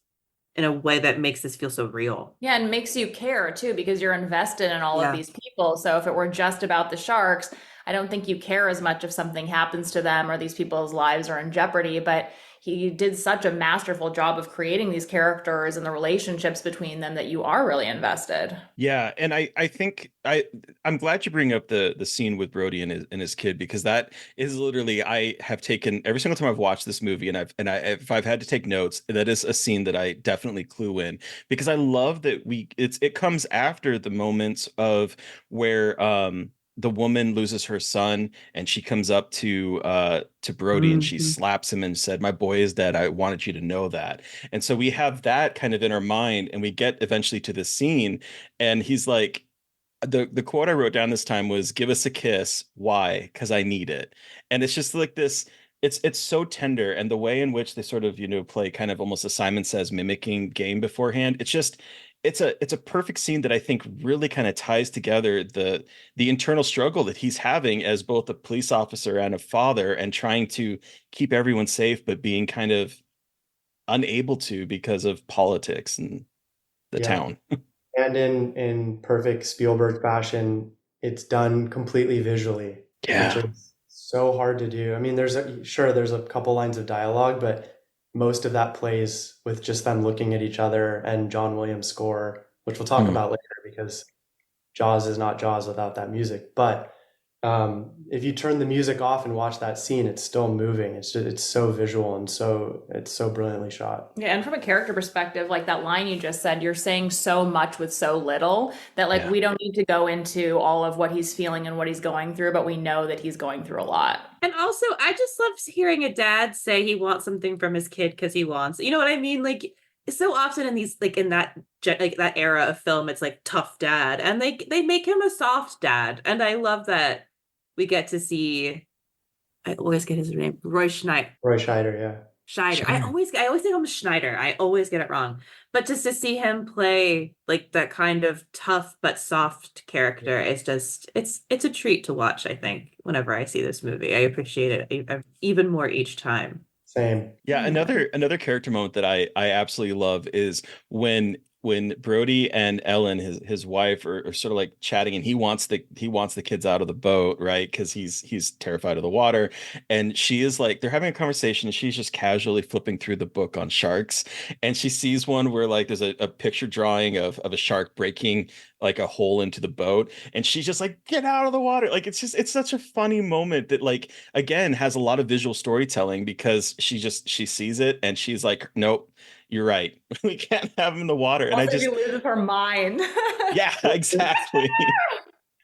in a way that makes this feel so real. Yeah, and makes you care too, because you're invested in all of these people. So if it were just about the sharks, I don't think you care as much if something happens to them or these people's lives are in jeopardy. But he did such a masterful job of creating these characters and the relationships between them that you are really invested. Yeah, and I think I'm glad you bring up the scene with Brody and his kid, because that is literally, I have taken every single time I've watched this movie, and if I've had to take notes, that is a scene that I definitely clue in, because I love that it comes after the moments of where the woman loses her son, and she comes up to Brody and she slaps him and said, "My boy is dead. I wanted you to know that." And so we have that kind of in our mind, and we get eventually to this scene, and he's like, the quote I wrote down this time was, "Give us a kiss. Why? Because I need it." And it's just like this. It's so tender, and the way in which they sort of, you know, play kind of almost a Simon Says mimicking game beforehand. It's a perfect scene that I think really kind of ties together the internal struggle that he's having as both a police officer and a father, and trying to keep everyone safe, but being kind of unable to because of politics and the town. And in perfect Spielberg fashion, it's done completely visually, which is so hard to do. I mean, there's a couple lines of dialogue, but most of that plays with just them looking at each other and John Williams' score, which we'll talk about later, because Jaws is not Jaws without that music. But if you turn the music off and watch that scene, it's still moving. It's so visual and it's so brilliantly shot. Yeah, and from a character perspective, like that line you just said, you're saying so much with so little that like we don't need to go into all of what he's feeling and what he's going through, but we know that he's going through a lot. And also, I just love hearing a dad say he wants something from his kid because he wants, you know what I mean? Like, so often in these, like in that era of film, it's like tough dad, and they make him a soft dad, and I love that we get to see. I always get his name, Roy Schneider. Roy Scheider, yeah. Scheider. I always think I'm Schneider. I always get it wrong. But just to see him play like that kind of tough but soft character is just it's a treat to watch, I think, whenever I see this movie. I appreciate it even more each time. Same. Yeah, another character moment that I absolutely love is when Brody and Ellen, his wife, are sort of like chatting, and he wants the kids out of the boat, right? Because he's terrified of the water, and she is like, they're having a conversation, and she's just casually flipping through the book on sharks, and she sees one where like there's a picture drawing of a shark breaking like a hole into the boat, and she's just like, get out of the water. Like it's such a funny moment that like again has a lot of visual storytelling, because she sees it and she's like, nope, you're right. We can't have him in the water. And Also, I just she loses her mind. yeah, exactly.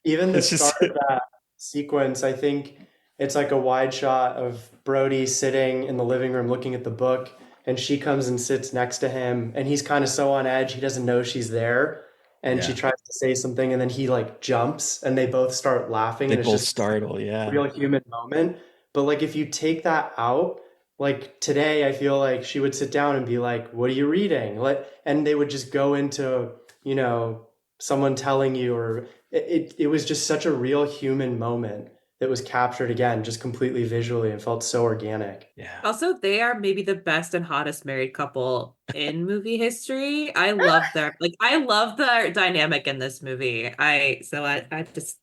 Even the start of that sequence, I think it's like a wide shot of Brody sitting in the living room looking at the book, and she comes and sits next to him, and he's kind of so on edge, he doesn't know she's there. And she tries to say something, and then he like jumps, and they both start laughing. They and it's both just startle, a real human moment. But like if you take that out, like today, I feel like she would sit down and be like, "What are you reading?" And they would just go into, someone telling you, or it was just such a real human moment that was captured again, just completely visually, and felt so organic. Yeah. Also, they are maybe the best and hottest married couple in movie history. I love their dynamic in this movie. I just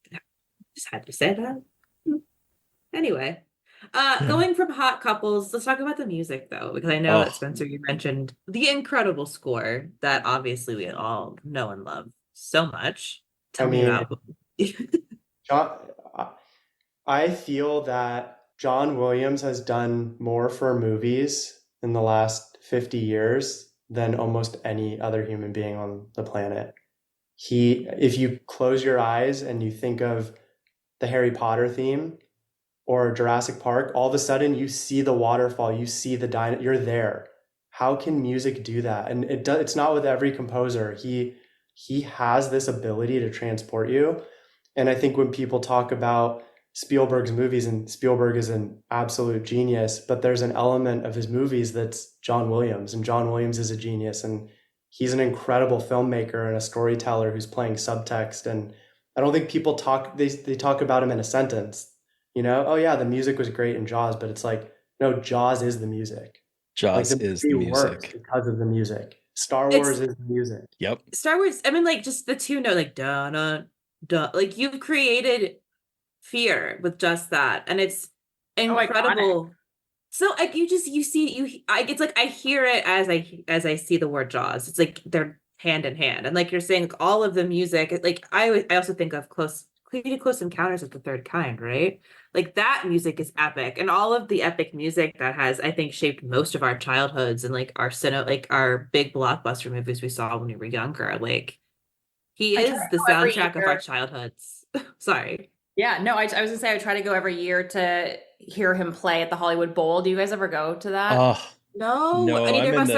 had to say that. Anyway, going from hot couples, let's talk about the music though, because I know that Spencer, you mentioned the incredible score that obviously we all know and love so much. Tell me about John. I feel that John Williams has done more for movies in the last 50 years than almost any other human being on the planet. If you close your eyes and you think of the Harry Potter theme or Jurassic Park, all of a sudden you see the waterfall, you see the you're there. How can music do that? And it's not with every composer. He has this ability to transport you. And I think when people talk about Spielberg's movies, and Spielberg is an absolute genius, but there's an element of his movies that's John Williams, and John Williams is a genius, and he's an incredible filmmaker and a storyteller who's playing subtext. And I don't think people they talk about him in a sentence, oh yeah, the music was great in Jaws, but it's like, no, Jaws is the music. Jaws is the music because of the music. Star Wars is the music. Yep. Star Wars, I mean, like just the two note, like da da da, like you've created fear with just that, and it's incredible. So like it's like I hear it as I see the word Jaws. It's like they're hand in hand, and like you're saying, like, all of the music, like I also think of Close Encounters of the Third Kind, right? Like that music is epic, and all of the epic music that has, I think, shaped most of our childhoods and like our big blockbuster movies we saw when we were younger. Like he is the soundtrack of our childhoods. Sorry. Yeah, no, I was gonna say I try to go every year to hear him play at the Hollywood Bowl. Do you guys ever go to that? No, neither of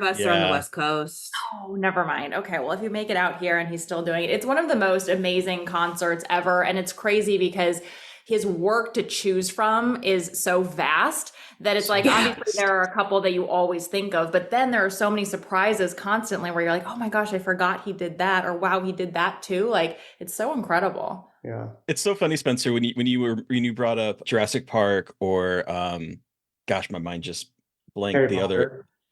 us are on the West Coast. Oh, never mind. Okay, well, if you make it out here and he's still doing it, it's one of the most amazing concerts ever, and it's crazy because his work to choose from is so vast that it's like, obviously there are a couple that you always think of, but then there are so many surprises constantly where you're like, oh my gosh, I forgot he did that, or wow, he did that too. Like, it's so incredible. Yeah, it's so funny, Spencer, when you brought up Jurassic Park or gosh, my mind just blanked.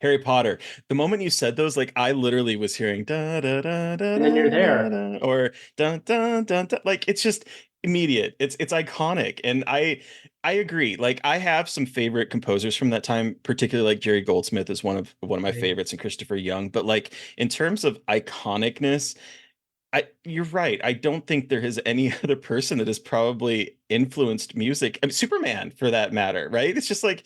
Harry Potter. The moment you said those, like I literally was hearing da da da da, and then you're there, or dun dun dun dun. Like it's just immediate. It's iconic, and I agree. Like I have some favorite composers from that time, particularly like Jerry Goldsmith is one of my favorites, and Christopher Young. But like in terms of iconicness, You're right. I don't think there is any other person that has probably influenced music. I mean, Superman, for that matter, right? It's just like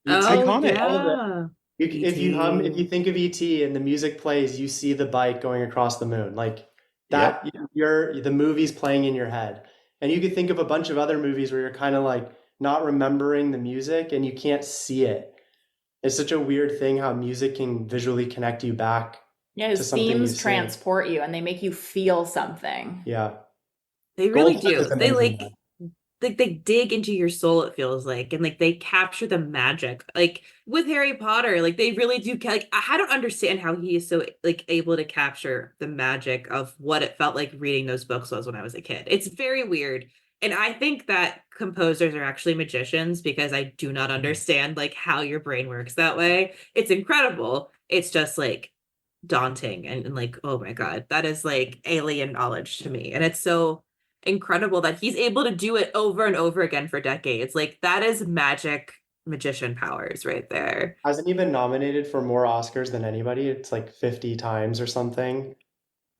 it's E.T. Oh iconic. all of it. yeah. If you E.T. think of ET and the music plays, you see the bike going across the moon. Like Yep. that, the movie's playing in your head. And you could think of a bunch of other movies where you're kind of like not remembering the music and you can't see it. It's such a weird thing how music can visually connect you back Yeah, to his something you've themes seen. transport you and they make you feel something. Yeah. They really Goldfish do. is They amazing. they dig into your soul, it feels like, and like they capture the magic. Like with Harry Potter, like they really do like I don't understand how he is so like able to capture the magic of what it felt like reading those books was when I was a kid. It's very weird. And I think that composers are actually magicians because I do not understand like how your brain works that way. It's incredible. It's just like daunting and like, oh my God, that is like alien knowledge to me. And it's so incredible that he's able to do it over and over again for decades. Like that is magic magician powers right there. Hasn't he been nominated for more Oscars than anybody? It's like 50 times or something.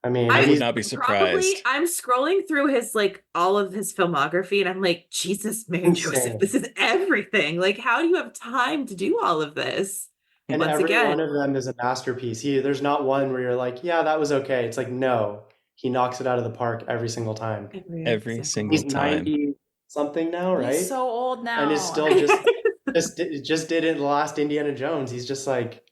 I mean, I I'm would he's not be probably surprised. I'm scrolling through his like all of his filmography and I'm like, Jesus, Mary Joseph, insane. this is everything. Like, how do you have time to do all of this? And Once every again, one of them is a masterpiece. There's not one where you're like, yeah, that was okay. It's like, no, he knocks it out of the park every single time. Every He's single time. 90 something now, He's right? so old now. And is still just did it the last Indiana Jones. He's just like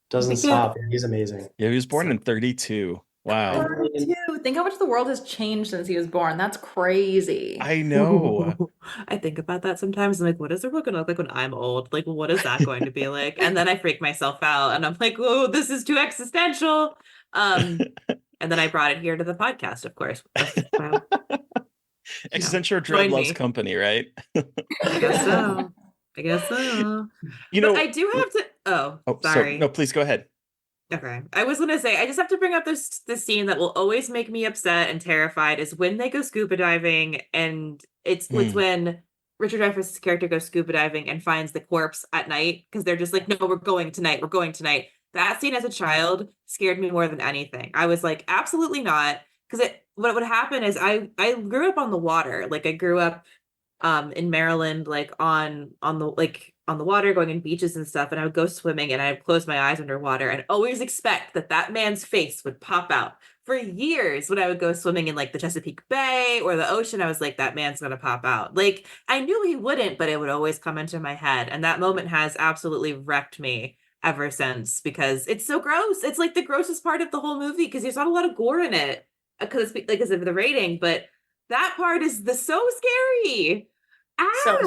doesn't stop. He's amazing. Yeah, he was born So- in 32. Wow. 32. Think how much the world has changed since he was born. That's crazy. I know. I think about that sometimes. I'm like, what is the world going to look like when I'm old? Like, what is that going to be like? And then I freak myself out and I'm like, oh, this is too existential. And then I brought it here to the podcast, of course. Wow. Accenture Dread join loves me. company, right? I guess so. I guess so. You But know, I do have to. Oh, oh, sorry. no, please go ahead. Okay. I was gonna say I just have to bring up this scene that will always make me upset and terrified is when they go scuba diving and it's when Richard Dreyfuss' character goes scuba diving and finds the corpse at night because they're just like, no, we're going tonight. We're going tonight. That scene as a child scared me more than anything. I was like, absolutely not. Because what would happen is I grew up on the water. Like I grew up in Maryland, like on the water, going in beaches and stuff, and I would go swimming and I'd close my eyes underwater and always expect that man's face would pop out. For years, when I would go swimming in like the Chesapeake Bay or the ocean, I was like, that man's gonna pop out. Like I knew he wouldn't, but it would always come into my head. And that moment has absolutely wrecked me ever since because it's so gross. It's like the grossest part of the whole movie because there's not a lot of gore in it because of the rating, but that part is so scary. So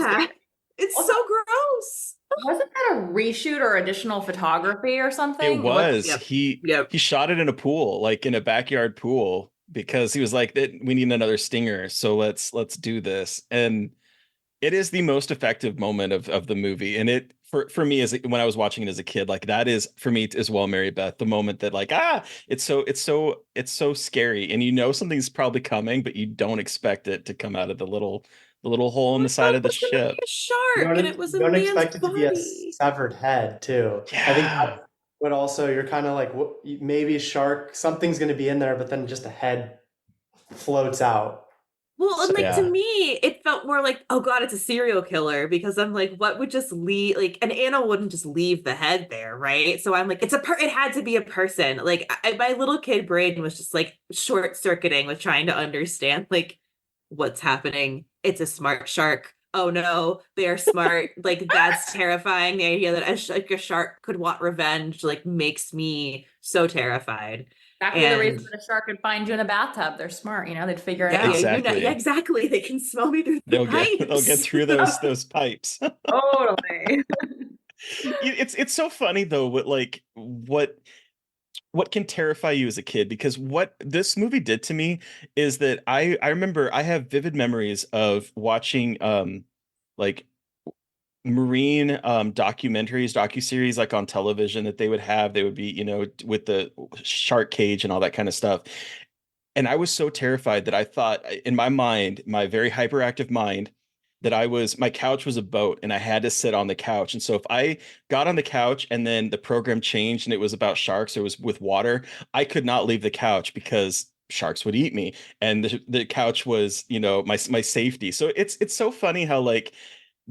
It's Also- so gross. Wasn't that a reshoot or additional photography or something? It was. Yep. He Yep. he shot it in a pool, like in a backyard pool, because he was like, we need another stinger, so let's do this. And it is the most effective moment of the movie. And it for me as when I was watching it as a kid, like that is for me as well, Mary Beth, the moment that like, it's so scary. And you know something's probably coming, but you don't expect it to come out of the little hole in the side of the ship. A shark, and it was a don't man's expect it to be a body. severed head too. I think that's what also you're kind of like, maybe shark, something's going to be in there, but then just a head floats out. Well, and like Yeah. to me, it felt more like, oh God, it's a serial killer because I'm like, what would just leave like an animal wouldn't just leave the head there, right? So I'm like, it had to be a person. Like my little kid brain was just like short circuiting with trying to understand like what's happening. It's a smart shark. Oh no, they are smart. Like that's terrifying. The idea that a shark could want revenge like makes me so terrified. Exactly the And- reason that a shark could find you in a bathtub. They're smart, they'd figure it Yeah, out. Exactly. yeah, exactly. They can smell me through the pipes. They'll get through those pipes. Totally. It's so funny though, what can terrify you as a kid, because what this movie did to me is that I remember I have vivid memories of watching like marine docuseries like on television that they would be with the shark cage and all that kind of stuff. And I was so terrified that I thought in my mind, my very hyperactive mind, that my couch was a boat and I had to sit on the couch. And so if I got on the couch and then the program changed and it was about sharks or it was with water, I could not leave the couch because sharks would eat me, and the couch was, my safety. So it's so funny how like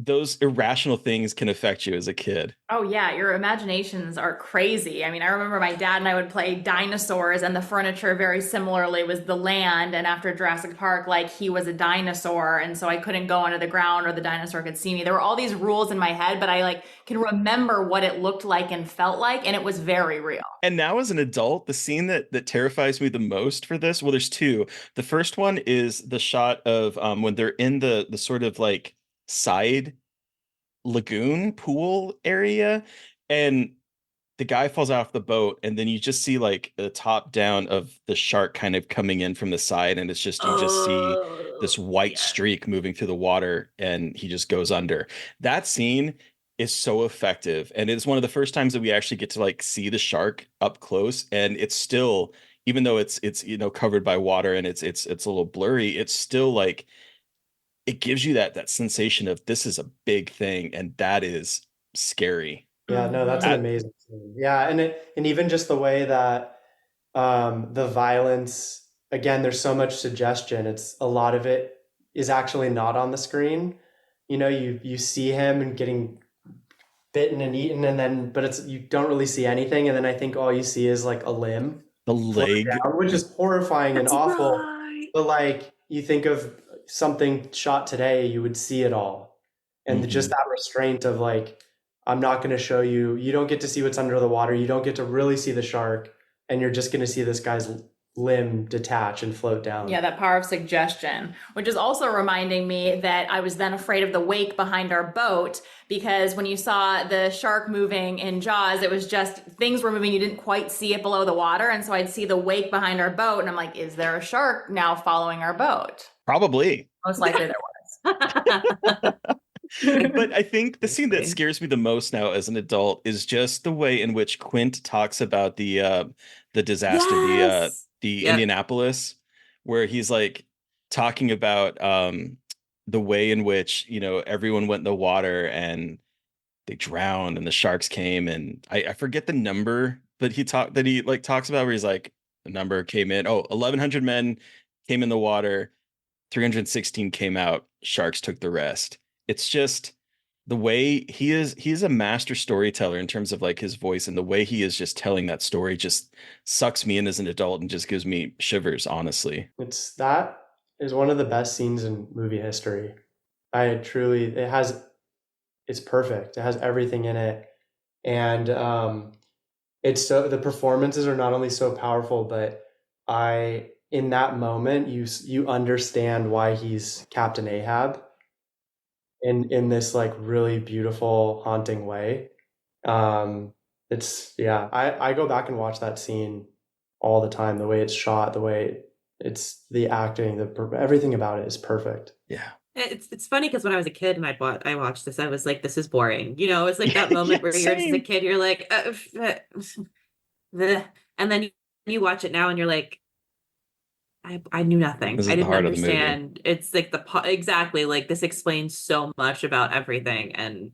those irrational things can affect you as a kid. Oh yeah, your imaginations are crazy. I mean, I remember my dad and I would play dinosaurs, and the furniture very similarly was the land. And after Jurassic Park, like he was a dinosaur, and so I couldn't go under the ground or the dinosaur could see me. There were all these rules in my head, but I like can remember what it looked like and felt like, and it was very real. And now as an adult, the scene that terrifies me the most for this, well, there's two. The first one is the shot of when they're in the sort of like side lagoon pool area, and the guy falls off the boat, and then you just see like the top down of the shark kind of coming in from the side, and it's just you just see this white streak moving through the water, and he just goes under. That scene is so effective, and it's one of the first times that we actually get to like see the shark up close, and it's still, even though it's covered by water and it's a little blurry, it's still like it gives you that sensation of this is a big thing, and that is scary. Yeah, no, that's an amazing scene. Yeah, and even just the way that the violence, again, there's so much suggestion. It's a lot of it is actually not on the screen. You see him and getting bitten and eaten, and then you don't really see anything, and then I think all you see is like a limb, the leg, down, which is horrifying and awful. Right. But like you think of something shot today, you would see it all, and just that restraint of like, I'm not going to show you. You don't get to see what's under the water. You don't get to really see the shark, and you're just going to see this guy's limb detach and float down. Yeah, that power of suggestion, which is also reminding me that I was then afraid of the wake behind our boat, because when you saw the shark moving in Jaws, it was just things were moving. You didn't quite see it below the water. And so I'd see the wake behind our boat, and I'm like, is there a shark now following our boat? Probably. Most likely there was. But I think the scene that scares me the most now as an adult is just the way in which Quint talks about the disaster, the Indianapolis, where he's like talking about the way in which everyone went in the water and they drowned and the sharks came, and I forget the number, but he talks about where he's like, the number came in, 1,100 men came in the water, 316 came out, sharks took the rest. It's just the way he's a master storyteller in terms of like his voice, and the way he is just telling that story just sucks me in as an adult and just gives me shivers, honestly. That is one of the best scenes in movie history. It's perfect. It has everything in it. And the performances are not only so powerful, but in that moment, you understand why he's Captain Ahab in this like really beautiful, haunting way. I go back and watch that scene all the time. The way it's shot, the way it's the acting, everything about it is perfect. Yeah. It's funny because when I was a kid and I watched this, I was like, this is boring. It's like that moment where you're just a kid, you're like, and then you watch it now and you're like, I knew nothing. I didn't understand. It's like exactly like this explains so much about everything.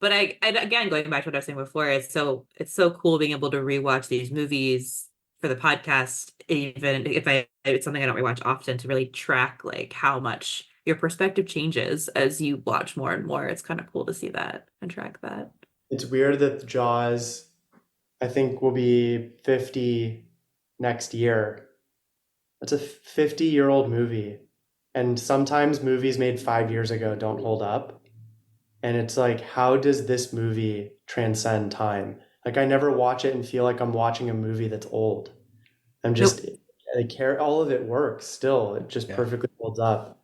But again, going back to what I was saying before, it's so cool being able to rewatch these movies for the podcast, even if it's something I don't rewatch often, to really track like how much your perspective changes as you watch more and more. It's kind of cool to see that and track that. It's weird that Jaws, I think, will be 50 next year. It's a 50-year-old movie. And sometimes movies made 5 years ago don't hold up. And it's like, how does this movie transcend time? Like, I never watch it and feel like I'm watching a movie that's old. All of it works still. It just perfectly holds up.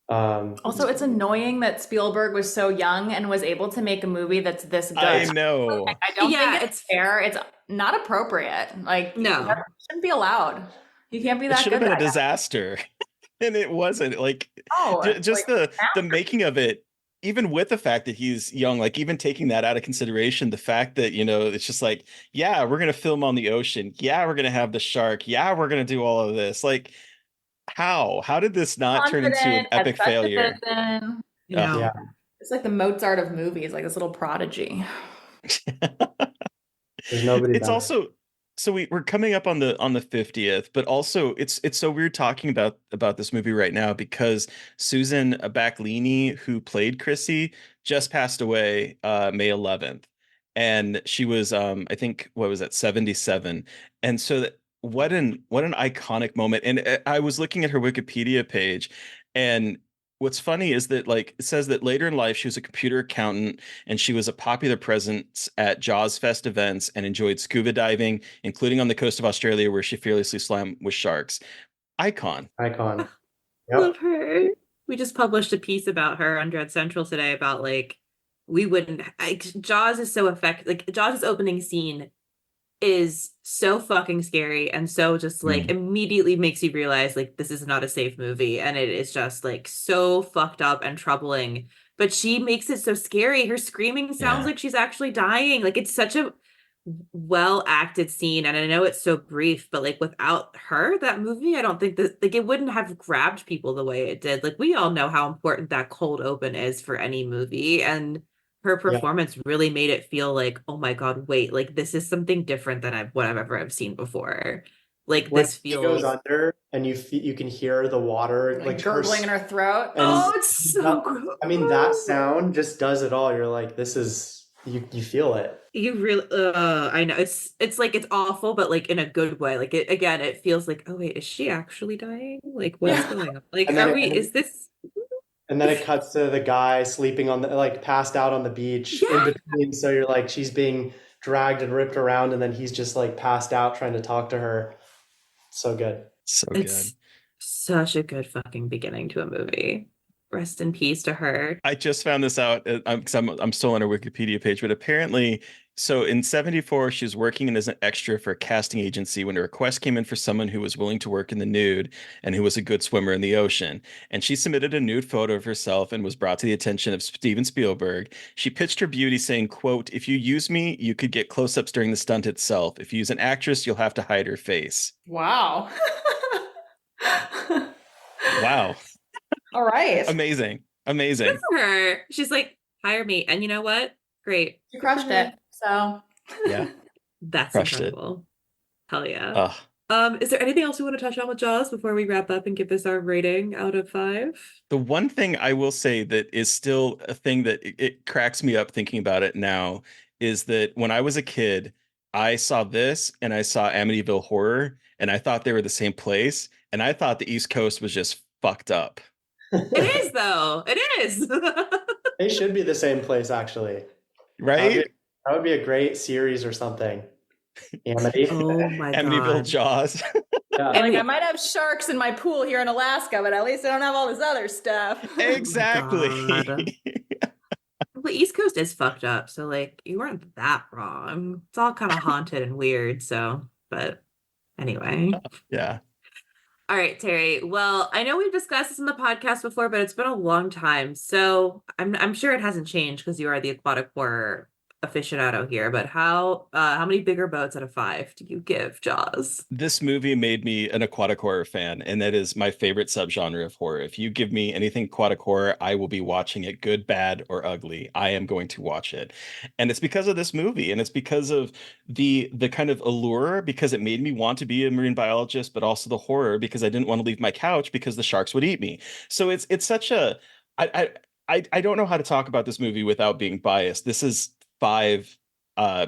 Also, it's annoying that Spielberg was so young and was able to make a movie that's this good. I know. I don't think it's fair. It's not appropriate. Like, no, it shouldn't be allowed. You can't be that good. It should have been a disaster. And it wasn't. Like, just like the making of it, even with the fact that he's young, like even taking that out of consideration, the fact that, it's just like, yeah, we're going to film on the ocean. Yeah, we're going to have the shark. Yeah, we're going to do all of this. Like, how did this not turn into an epic failure? Yeah. It's like the Mozart of movies, like this little prodigy. There's nobody. It's also So we're coming up on the 50th, but also it's so weird talking about this movie right now because Susan Backlinie, who played Chrissy, just passed away May 11th. And she was I think what was that, 77. And so what an iconic moment. And I was looking at her Wikipedia page, and what's funny is that like it says that later in life she was a computer accountant and she was a popular presence at Jaws Fest events and enjoyed scuba diving, including on the coast of Australia where she fearlessly swam with sharks. Icon. Icon. Love Yep. her. We just published a piece about her on Dread Central today about like we wouldn't Jaws is so effective. Like Jaws' opening scene is so fucking scary and so just like immediately makes you realize like this is not a safe movie, and it is just like so fucked up and troubling, but she makes it so scary. Her screaming sounds like she's actually dying. Like it's such a well acted scene, and I know it's so brief, but like without her, that movie, I don't think that like it wouldn't have grabbed people the way it did. Like we all know how important that cold open is for any movie, and her Yeah. performance really made it feel like, oh my god, wait, like this is something different than I've seen before. Like When this she goes feels under and you can hear the water Like gurgling in her throat. and oh, it's so gross. I mean that sound just does it all. You're like, this is you feel it. You really I know it's like it's awful, but like in a good way. Like it again, it feels like, oh wait, is she actually dying? Like what's going on? Like And then are we is this And then it cuts to the guy sleeping on the like passed out on the beach in between. So you're like, she's being dragged and ripped around, and then he's just like passed out trying to talk to her. So good. So it's good. such a good fucking beginning to a movie. Rest in peace to her. I just found this out because I'm still on her Wikipedia page, but apparently, so in 74, she was working as an extra for a casting agency when a request came in for someone who was willing to work in the nude and who was a good swimmer in the ocean. And she submitted a nude photo of herself and was brought to the attention of Steven Spielberg. She pitched her beauty saying, quote, "If you use me, you could get close-ups during the stunt itself. If you use an actress, you'll have to hide her face." Wow. Wow. All right. Amazing. Good Amazing. for her. She's like, hire me. And you know what? Great. You crushed it. So Yeah. That's Crushed it. incredible. Hell yeah. Ugh. Is there anything else we want to touch on with Jaws before we wrap up and give this our rating out of 5? The one thing I will say that is still a thing that it cracks me up thinking about it now is that when I was a kid, I saw this and I saw Amityville Horror, and I thought they were the same place, and I thought the East Coast was just fucked up. It is though. It is. They should be the same place, actually. Right? That would be a great series or something. Amity. Oh my Amityville god. Jaws. Yeah. like I might have sharks in my pool here in Alaska, but at least I don't have all this other stuff. Exactly. God. The East Coast is fucked up, so like you weren't that wrong. It's all kind of haunted and weird, so but anyway. Yeah. All right, Terry. Well, I know we've discussed this in the podcast before, but it's been a long time. So I'm sure it hasn't changed because you are the aquatic horror aficionado here, but how many bigger boats out of 5 do you give Jaws? This movie made me an aquatic horror fan, and that is my favorite subgenre of horror. If you give me anything aquatic horror, I will be watching it, good, bad, or ugly. I am going to watch it. And it's because of this movie, and it's because of the kind of allure, because it made me want to be a marine biologist, but also the horror because I didn't want to leave my couch because the sharks would eat me. So it's such a I don't know how to talk about this movie without being biased. This is 5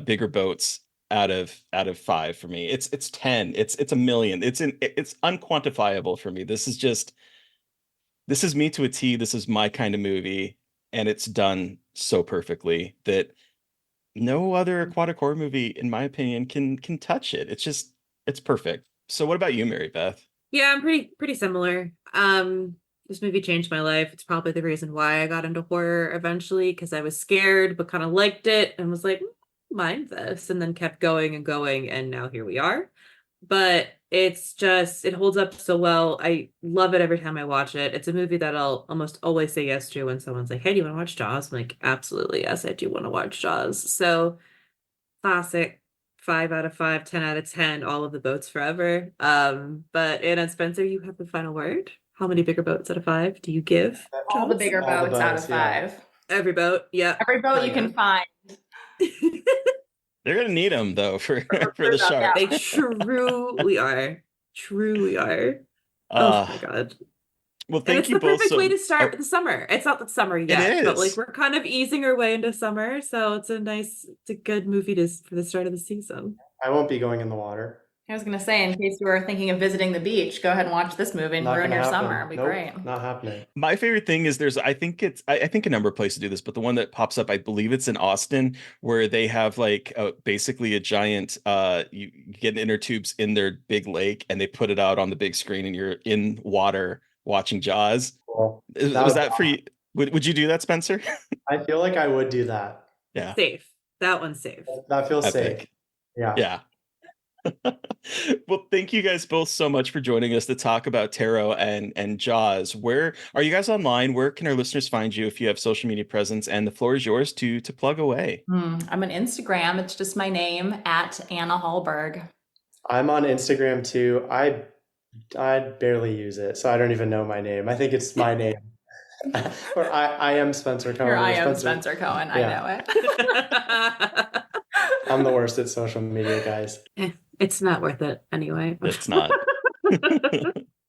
bigger boats out of 5 for me. It's 10. It's a million. It's unquantifiable for me. This is me to a T. This is my kind of movie, and it's done so perfectly that no other aquatic horror movie, in my opinion, can touch it. It's perfect. So what about you, Mary Beth? Yeah, I'm pretty similar. This movie changed my life. It's probably the reason why I got into horror eventually, because I was scared but kind of liked it and was like, mind this, and then kept going and going, and now here we are. But it's just, it holds up so well. I love it every time I watch it. It's a movie that I'll almost always say yes to when someone's like, hey, do you want to watch Jaws? I'm like, absolutely, yes, I do want to watch Jaws. So classic. 5 out of 5, 10 out of 10, all of the boats forever. But Anna and Spencer, you have the final word. How many bigger boats out of 5 do you give? All the Jaws? bigger All the boats out of boats, yeah. 5. Every boat, yeah. Every boat Oh, you can find. They're gonna need them though for for the about shark. They truly are. Truly are. Oh my Uh, God. well, And thank it's you the both perfect way so. to start Oh, the summer. It's not the summer it yet, but like is. we're kind of easing our way into summer, so it's a good movie to for the start of the season. I won't be going in the water. I was gonna say, in case you were thinking of visiting the beach, go ahead and watch this movie and Not ruin gonna your happen. summer. It'd be Nope, great. not happening. My favorite thing is I think a number of places do this, but the one that pops up, I believe it's in Austin, where they have like basically a giant you get inner tubes in their big lake and they put it out on the big screen and you're in water watching Jaws. Cool. Was that for you? Would you do that, Spencer? I feel like I would do that. Yeah. Safe. That one's safe. That feels safe. Epic. Yeah. Yeah. Well, thank you guys both so much for joining us to talk about tarot and Jaws. Where are you guys online? Where can our listeners find you if you have social media presence? And the floor is yours to plug away. I'm on Instagram. It's just my name at Anna Halberg. I'm on Instagram too. I barely use it, so I don't even know my name. I think it's my name. Or I am Spenser Cohen. I am Spenser Cohen. Yeah. I know it. I'm the worst at social media, guys. It's not worth it anyway. It's not.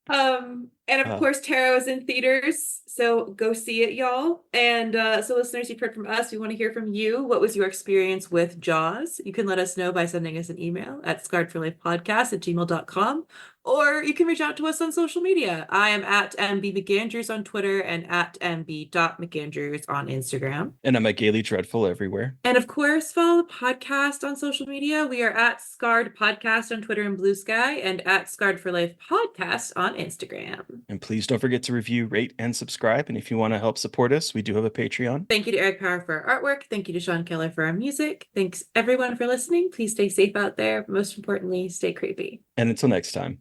And of course, Tarot is in theaters, so go see it, y'all. And so, listeners, you've heard from us. We want to hear from you. What was your experience with Jaws? You can let us know by sending us an email at scarredforlifepodcast@gmail.com, or you can reach out to us on social media. I am at MB McAndrews on Twitter and at MB.McAndrews on Instagram. And I'm at Gaily Dreadful everywhere. And of course, follow the podcast on social media. We are at Scarred Podcast on Twitter and Blue Sky, and at Scarred for Life Podcast on Instagram. And please don't forget to review, rate, and subscribe. And if you want to help support us, we do have a Patreon. Thank you to Eric Power for our artwork. Thank you to Sean Keller for our music. Thanks everyone for listening. Please stay safe out there. But most importantly, stay creepy. And until next time.